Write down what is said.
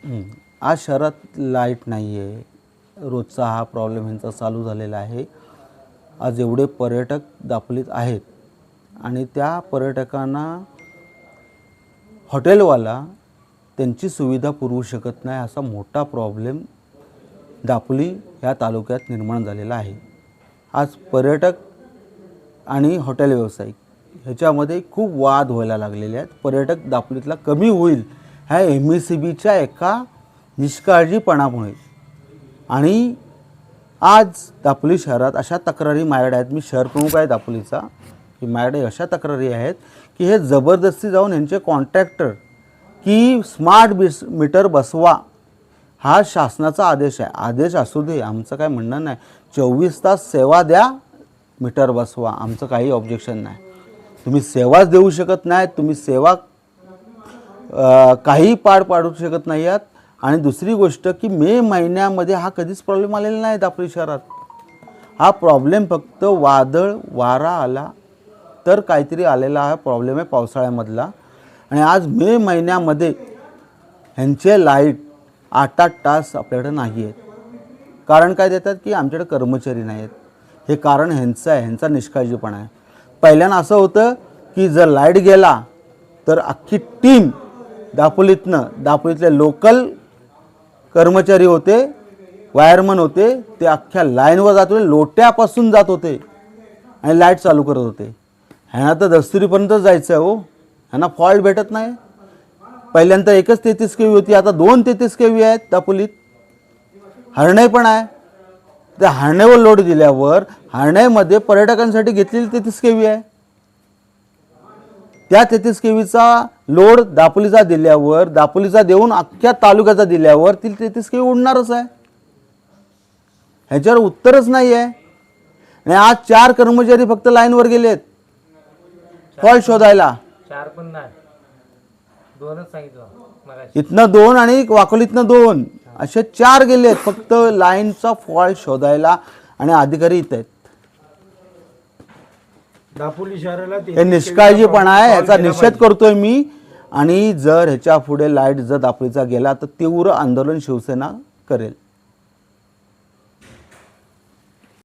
आज शहरात लाईट नाही आहे, रोजचा हा प्रॉब्लेम ह्यांचा चालू झालेला आहे। आज एवढे पर्यटक दापोलीत आहेत आणि त्या पर्यटकांना हॉटेलवाला त्यांची सुविधा पुरवू शकत नाही, असा मोठा प्रॉब्लेम दापोली ह्या तालुक्यात निर्माण झालेला आहे। आज पर्यटक आणि हॉटेल व्यावसायिक ह्याच्यामध्ये खूप वाद व्हायला लागलेले आहेत। पर्यटक दापोलीतला कमी होईल ह्या MSEBच्या एका निष्काळजीपणामुळे। आणि आज दापोली शहरात अशा तक्रारी माझ्याकडे आहेत, मी शहर प्रमुख आहे दापोलीचा, की माझ्याकडे अशा तक्रारी आहेत की हे जबरदस्ती जाऊन यांचे कॉन्ट्रॅक्टर की स्मार्ट मीटर बसवा, हा शासनाचा आदेश आहे, आदेश असू दे, आमचं काय म्हणणं नाही, 24 तास सेवा द्या, मीटर बसवा, आमचं काही ऑब्जेक्शन नाही। तुम्ही सेवाच देऊ शकत नाही, तुम्ही सेवा काही पार पाडू शकत नाही आहात। आणि दुसरी गोष्ट की मे महिन्यामध्ये हा कधीच प्रॉब्लेम आलेला नाही दापोली शहरात। हा प्रॉब्लेम फक्त वादळ वारा आला तर काहीतरी आलेला हा प्रॉब्लेम आहे पावसाळ्यामधला। आणि आज मे महिन्यामध्ये ह्यांचे लाईट 8-8 तास आपल्याकडे नाही आहेत। कारण काय देतात की आमच्याकडे कर्मचारी नाही आहेत, हे कारण ह्यांचं आहे, ह्यांचा निष्काळजीपणा आहे। पहिल्यानं असं होतं की जर लाईट गेला तर अख्खी टीम दापोलीतले लोकल कर्मचारी होते, वायरमन होते, ते अख्ख्या लाईनवर जात होते, लोट्यापासून जात होते आणि लाईट चालू करत होते। ह्यांना तर दस्तुरीपर्यंत जायचं आहे हो, ह्यांना फॉल्ट भेटत नाही। पहिल्यांदा एकच 33 kV होती, आता 2 33 kV आहेत दापोलीत। हर्णे पण आहे, त्या हर्णेवर लोड दिल्यावर हर्णेमध्ये पर्यटकांसाठी घेतलेली 33 kV आहे, त्या 33 kVचा लोड दापोलीचा दिल्यावर, दापोलीचा देऊन अख्ख्या तालुक्याचा दिल्यावर ती 33 kV उडणारच आहे, ह्याच्यावर उत्तरच नाही आहे। आणि आज 4 कर्मचारी फक्त लाईनवर गेलेत फॉल्ट शोधायला, 4 पण नाही, 2च सांगितलं मला, इथनं 2 आणि वाकोलीतनं 2, असे 4 गेलेत फक्त लाईनचा फॉल्ट शोधायला। आणि अधिकारी इथं आहेत, दापोली शहराला हे निष्काळजीपणा आहे, याचा निषेध करतोय मी। आणि जर ह्याच्या पुढे लाईट जर दापोलीचा गेला तर तीव्र आंदोलन शिवसेना करेल।